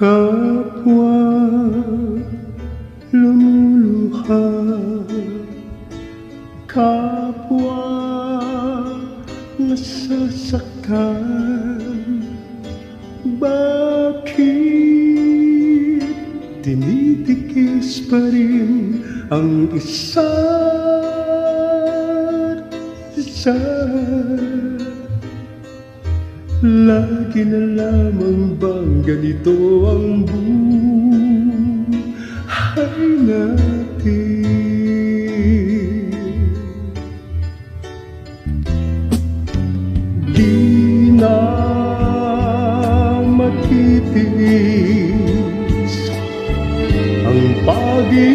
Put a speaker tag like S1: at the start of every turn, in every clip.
S1: Kapwa lumuluha, kapwa nasasaktan. Bakit tinitikis pa rin ang isa't isa? Lagi na lamang bang ganito ang buhay natin? Di na matitiis ang paghihirap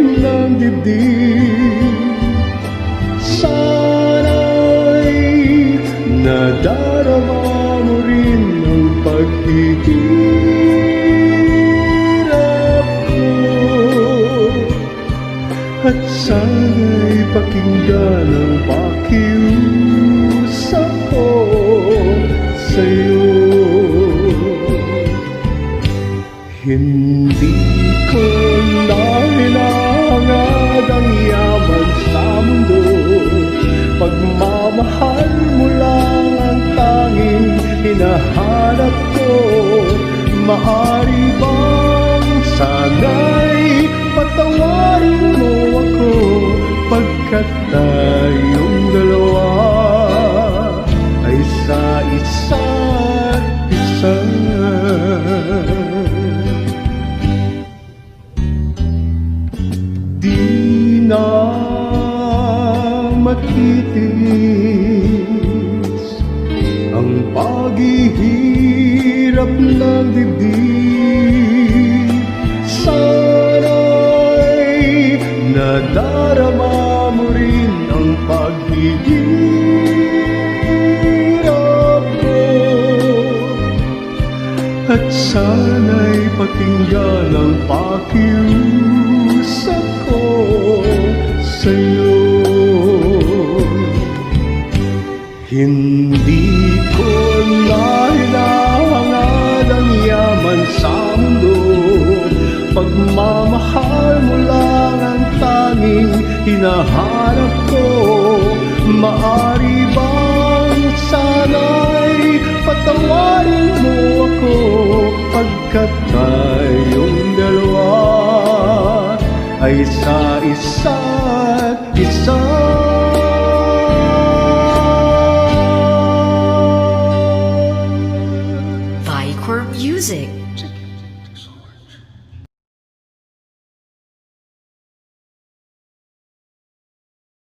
S1: ng dibdib. Nadarama mo rin ang paghihirap ko, at sana'y pakinggan ang pakiusap ko sa'yo. Hindi ko na hinahangad ang yaman sa mundo, pagmamahal mo lang ang tanging hinahanap ko. Maari bang sana'y patawarin mo ako, pagkat tayong dalawa ay sa isa't isa. Di na matitiis ang paghihirap ng dibdib. Sana'y nadarama mo rin ang paghihirap ko, at sana'y pakinggan ang pakiusap ko sa'yo. Hindi ko na hinahangad ang yaman sa mundo, pagmamahal mo lang ang tanging hinahanap ko. Maari bang sana'y patawarin mo ako, pagkat tayong dalawa ay sa isa't isa.
S2: Vicor Music.